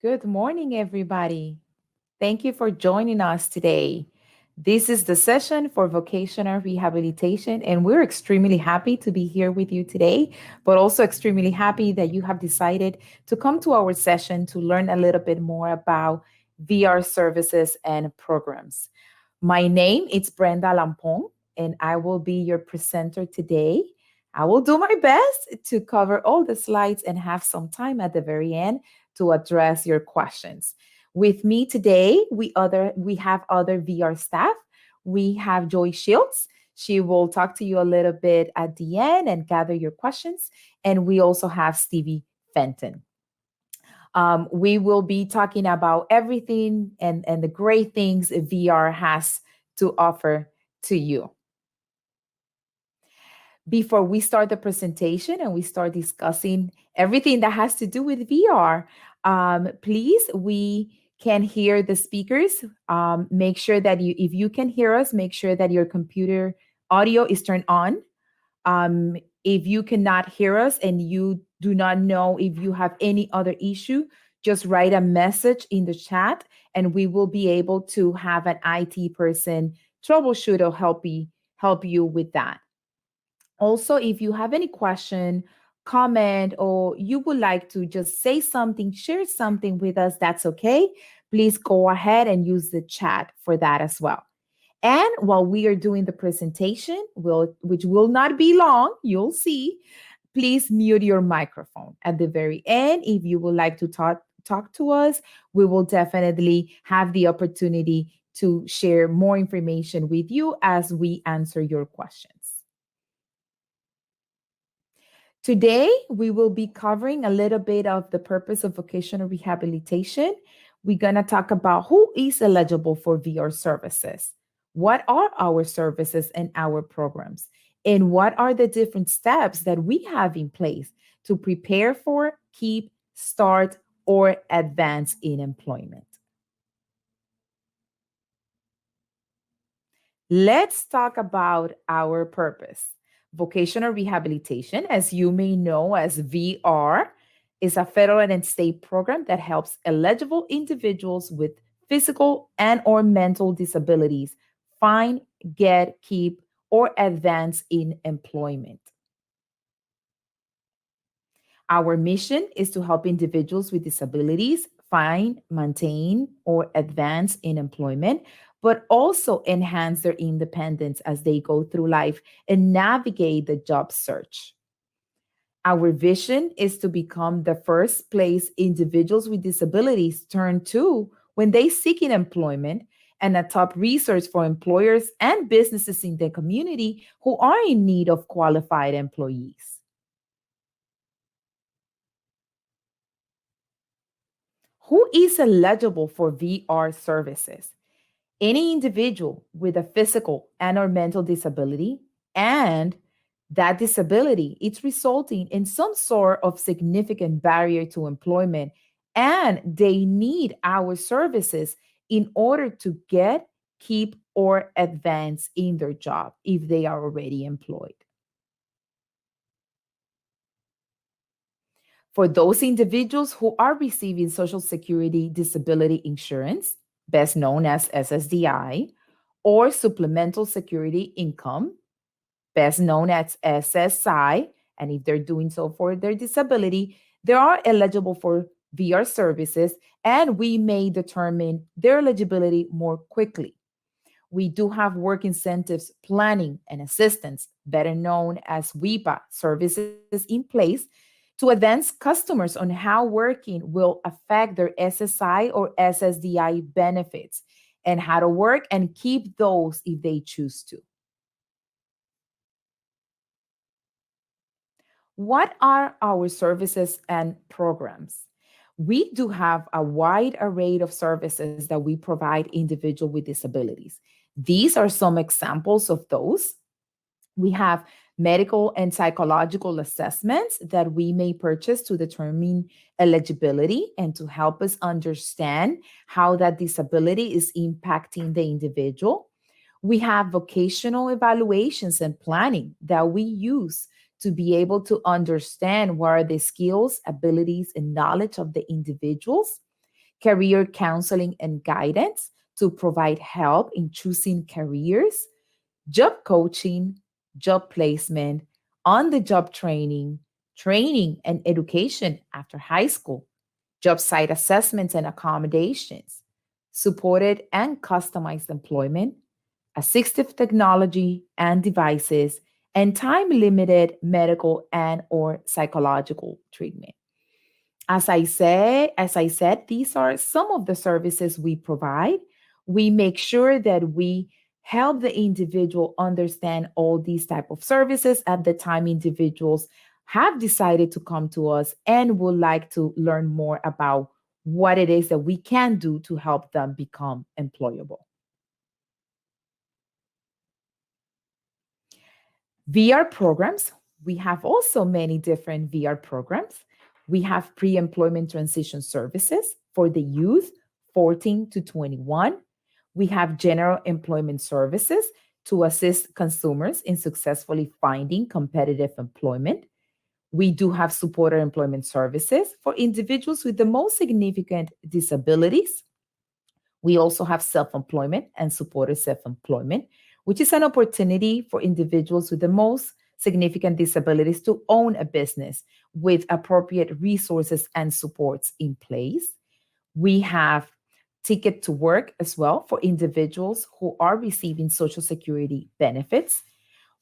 Good morning, everybody. Thank you for joining us today. This is the session for vocational rehabilitation, and we're extremely happy to be here with you today, but also extremely happy that you have decided to come to our session to learn a little bit more about VR services and programs. My name is Brenda Lampon, and I will be your presenter today. I will do my best to cover all the slides and have some time at the very end to address your questions. With me today, we have other VR staff. We have Joy Shields. She will talk to you a little bit at the end and gather your questions. And we also have Stevie Fenton. We will be talking about everything and the great things VR has to offer to you. Before we start the presentation and we start discussing everything that has to do with VR, please, we can hear the speakers. Make sure that if you can hear us, make sure that your computer audio is turned on. If you cannot hear us and you do not know if you have any other issue, just write a message in the chat and we will be able to have an IT person troubleshoot or help you with that. Also, if you have any question, comment, or you would like to just say something, share something with us, that's okay. Please go ahead and use the chat for that as well. And while we are doing the presentation, which will not be long, you'll see, please mute your microphone at the very end. If you would like to talk to us, we will definitely have the opportunity to share more information with you as we answer your questions. Today, we will be covering a little bit of the purpose of vocational rehabilitation. We're going to talk about who is eligible for VR services. What are our services and our programs? And what are the different steps that we have in place to prepare for, keep, start, or advance in employment? Let's talk about our purpose. Vocational rehabilitation, as you may know as VR, is a federal and state program that helps eligible individuals with physical and or mental disabilities find, get, keep, or advance in employment. Our mission is to help individuals with disabilities find, maintain, or advance in employment, but also enhance their independence as they go through life and navigate the job search. Our vision is to become the first place individuals with disabilities turn to when they seek in employment and a top resource for employers and businesses in the community who are in need of qualified employees. Who is eligible for VR services? Any individual with a physical and or mental disability, and that disability it's resulting in some sort of significant barrier to employment, and they need our services in order to get, keep, or advance in their job if they are already employed. For those individuals who are receiving Social Security disability insurance, best known as SSDI, or supplemental security income, best known as SSI, and if they're doing so for their disability, they are eligible for VR services, and we may determine their eligibility more quickly. We do have work incentives planning and assistance, better known as WIPA services in place to advance customers on how working will affect their SSI or SSDI benefits and how to work and keep those if they choose to. What are our services and programs? We do have a wide array of services that we provide individuals with disabilities. These are some examples of those. We have medical and psychological assessments that we may purchase to determine eligibility and to help us understand how that disability is impacting the individual. We have vocational evaluations and planning that we use to be able to understand what are the skills, abilities, and knowledge of the individuals. career counseling and guidance to provide help in choosing careers, job coaching, job placement, on the job training, training and education after high school, job site assessments and accommodations, supported and customized employment, assistive technology and devices, and time-limited medical and or psychological treatment. As I said, these are some of the services we provide. We make sure that we help the individual understand all these type of services at the time individuals have decided to come to us and would like to learn more about what it is that we can do to help them become employable. VR programs. We have also many different VR programs. We have pre-employment transition services for the youth 14 to 21. We have general employment services to assist consumers in successfully finding competitive employment. We do have supported employment services for individuals with the most significant disabilities. We also have self-employment and supported self-employment, which is an opportunity for individuals with the most significant disabilities to own a business with appropriate resources and supports in place. We have Ticket to Work as well for individuals who are receiving Social Security benefits.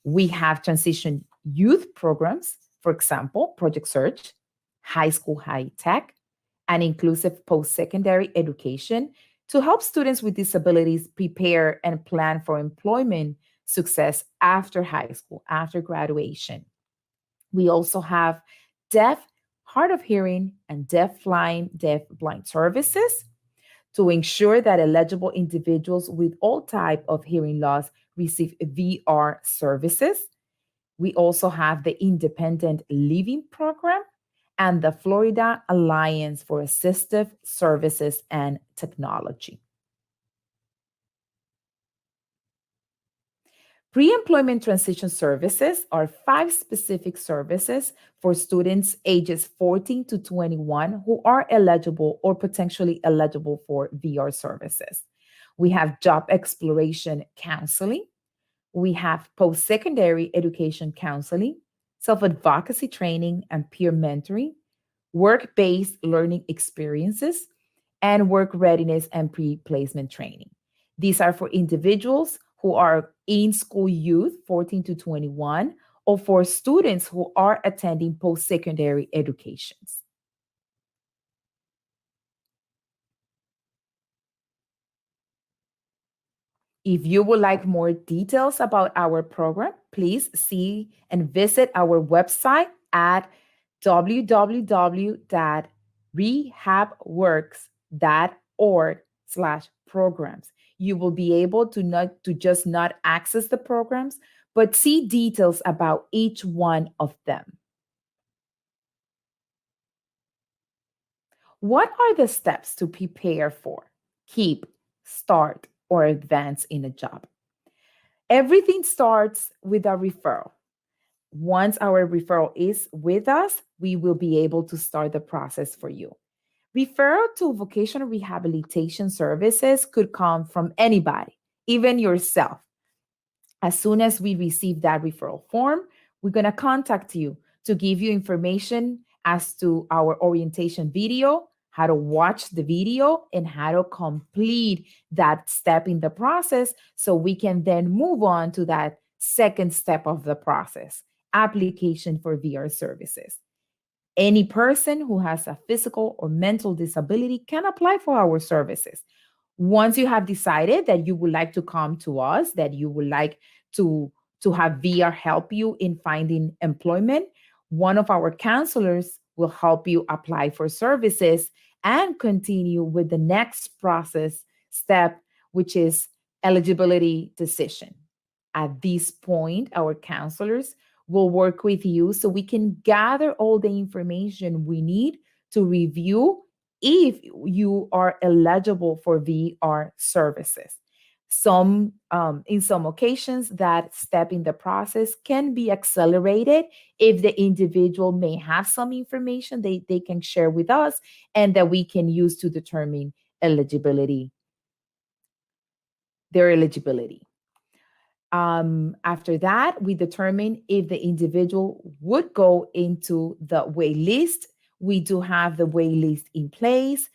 We have transition youth programs, for example, Project Search, High School High Tech, and inclusive post-secondary education to help students with disabilities prepare and plan for employment success after high school, after graduation. We also have deaf, hard of hearing, and deaf blind services to ensure that eligible individuals with all type of hearing loss receive VR services. We also have the Independent Living Program and the Florida Alliance for Assistive Services and Technology. Pre-employment transition services are 5 specific services for students ages 14 to 21 who are eligible or potentially eligible for VR services. We have job exploration counseling. We have post-secondary education counseling, self-advocacy training and peer mentoring, work-based learning experiences, and work readiness and pre-placement training. These are for individuals who are in school youth 14 to 21 or for students who are attending post-secondary educations. If you would like more details about our program, please see and visit our website at www.rehabworks.org/programs. You will be able to not access the programs, but see details about each one of them. What are the steps to prepare for, keep, start, or advance in a job? Everything starts with a referral. Once our referral is with us, we will be able to start the process for you. Referral to vocational rehabilitation services could come from anybody, even yourself. As soon as we receive that referral form, we're going to contact you to give you information as to our orientation video, how to watch the video, and how to complete that step in the process so we can then move on to that second step of the process, application for VR services. Any person who has a physical or mental disability can apply for our services. Once you have decided that you would like to come to us, that you would like to have VR help you in finding employment, one of our counselors will help you apply for services and continue with the next process step, which is eligibility decision. At this point, our counselors will work with you so we can gather all the information we need to review if you are eligible for VR services. In some occasions, that step in the process can be accelerated if the individual may have some information they can share with us and that we can use to determine eligibility, their eligibility. After that, we determine if the individual would go into the wait list. We do have the wait list in place.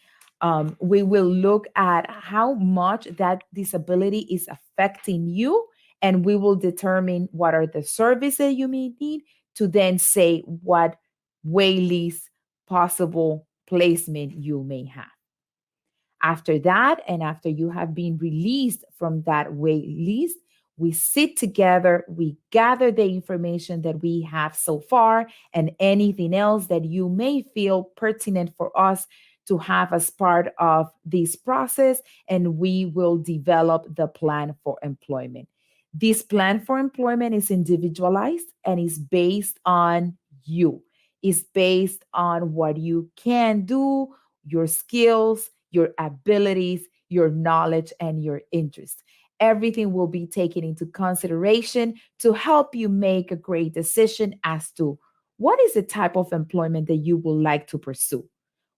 We will look at how much that disability is affecting you, and we will determine what are the services you may need to then say what wait list possible placement you may have. After that, and after you have been released from that wait list, we sit together, we gather the information that we have so far and anything else that you may feel pertinent for us to have as part of this process, and we will develop the plan for employment. This plan for employment is individualized and is based on you. It's based on what you can do, your skills, your abilities, your knowledge, and your interests. Everything will be taken into consideration to help you make a great decision as to what is the type of employment that you would like to pursue.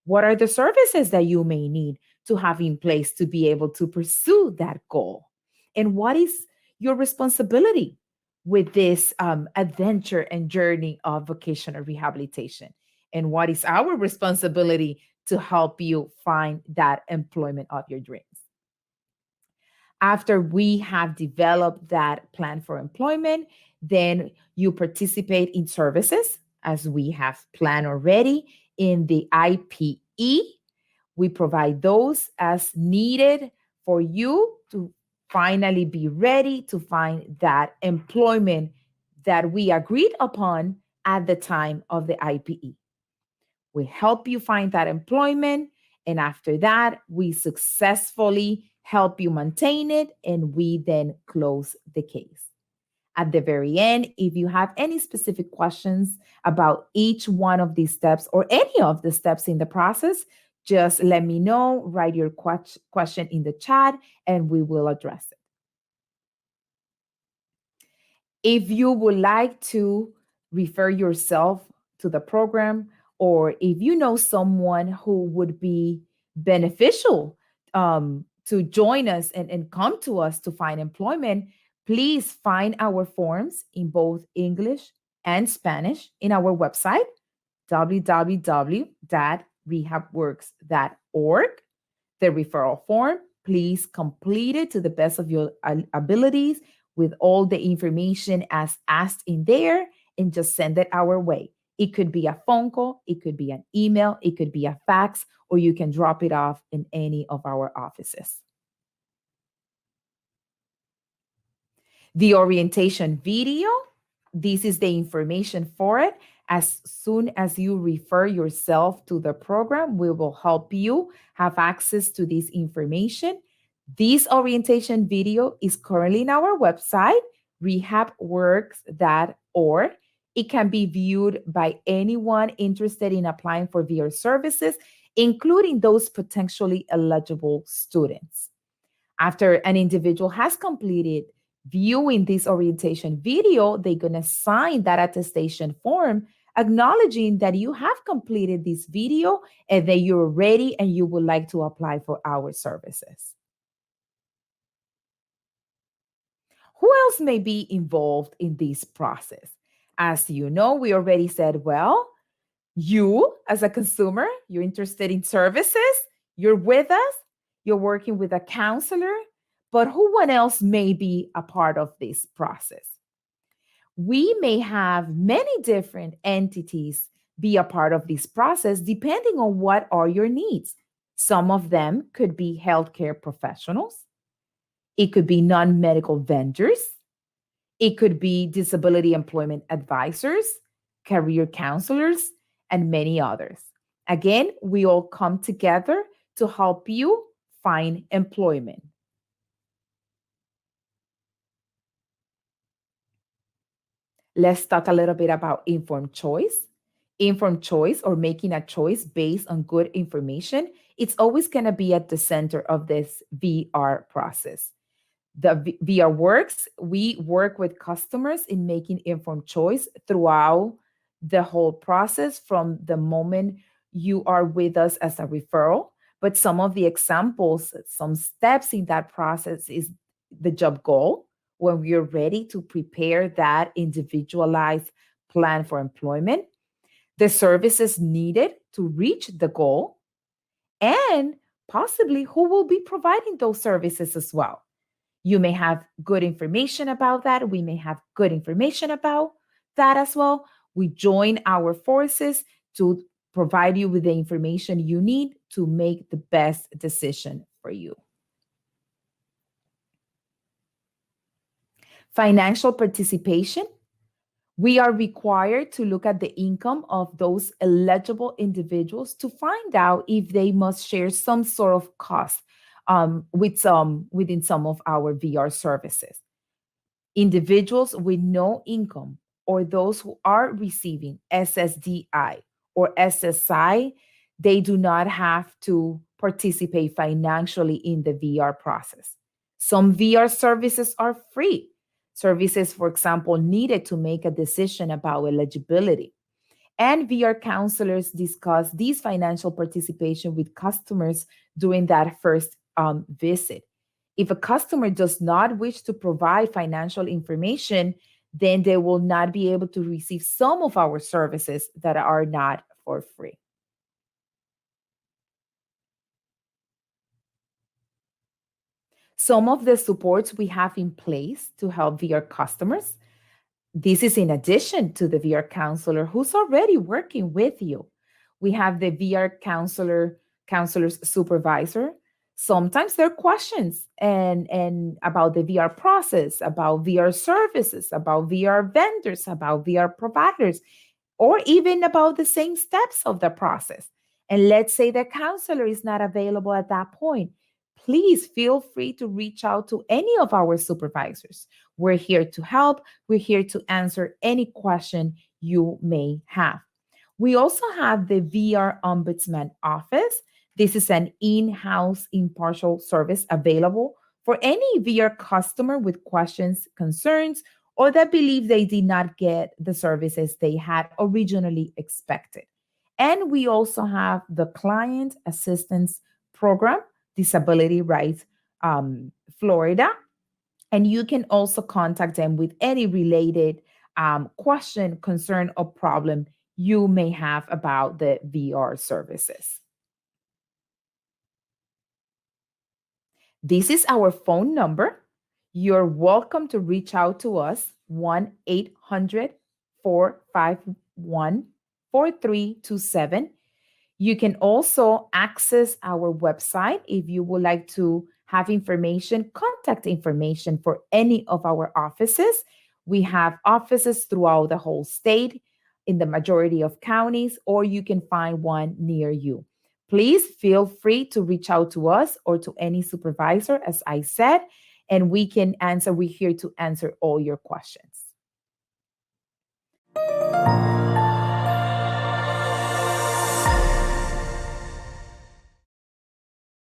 What are the services that you may need to have in place to be able to pursue that goal? And what is your responsibility with this adventure and journey of vocational rehabilitation? And what is our responsibility to help you find that employment of your dreams? After we have developed that plan for employment, then you participate in services as we have planned already in the IPE. We provide those as needed for you to finally be ready to find that employment that we agreed upon at the time of the IPE. We help you find that employment. And after that, we successfully help you maintain it. And we then close the case. At the very end, if you have any specific questions about each one of these steps or any of the steps in the process, just let me know, write your question in the chat, and we will address it. If you would like to refer yourself to the program, or if you know someone who would be beneficial to join us and come to us to find employment, please find our forms in both English and Spanish in our website, www.rehabworks.org. The referral form, please complete it to the best of your abilities with all the information as asked in there, and just send it our way. It could be a phone call, it could be an email, it could be a fax, or you can drop it off in any of our offices. The orientation video, this is the information for it. As soon as you refer yourself to the program, we will help you have access to this information. This orientation video is currently in our website, rehabworks.org. It can be viewed by anyone interested in applying for VR services, including those potentially eligible students. After an individual has completed viewing this orientation video, they're going to sign that attestation form acknowledging that you have completed this video and that you're ready and you would like to apply for our services. Who else may be involved in this process? As you know, we already said, well, you as a consumer, you're interested in services, you're with us, you're working with a counselor, but who else may be a part of this process? We may have many different entities be a part of this process depending on what are your needs. Some of them could be healthcare professionals. It could be non-medical vendors. It could be disability employment advisors, career counselors, and many others. Again, we all come together to help you find employment. Let's talk a little bit about informed choice. Informed choice, or making a choice based on good information, it's always going to be at the center of this VR process. The VR works. We work with customers in making informed choice throughout the whole process from the moment you are with us as a referral. But some of the examples, some steps in that process is the job goal, when we are ready to prepare that individualized plan for employment, the services needed to reach the goal, and possibly who will be providing those services as well. You may have good information about that. We may have good information about that as well. We join our forces to provide you with the information you need to make the best decision for you. Financial participation. We are required to look at the income of those eligible individuals to find out if they must share some sort of cost within some of our VR services. Individuals with no income or those who are receiving SSDI or SSI, they do not have to participate financially in the VR process. Some VR services are free. Services, for example, needed to make a decision about eligibility. And VR counselors discuss these financial participation with customers during that first visit. If a customer does not wish to provide financial information, then they will not be able to receive some of our services that are not for free. Some of the supports we have in place to help VR customers. This is in addition to the VR counselor who's already working with you. We have the VR counselor's supervisor. Sometimes there are questions and about the VR process, about VR services, about VR vendors, about VR providers, or even about the same steps of the process. And let's say the counselor is not available at that point. Please feel free to reach out to any of our supervisors. We're here to help. We're here to answer any question you may have. We also have the VR Ombudsman office. This is an in-house impartial service available for any VR customer with questions, concerns, or that believe they did not get the services they had originally expected. And we also have the Client Assistance Program, Disability Rights Florida. And you can also contact them with any related question, concern, or problem you may have about the VR services. This is our phone number. You're welcome to reach out to us, 1-800-451-4327. You can also access our website if you would like to have information, contact information for any of our offices. We have offices throughout the whole state, in the majority of counties, or you can find one near you. Please feel free to reach out to us or to any supervisor, as I said, and we're here to answer all your questions.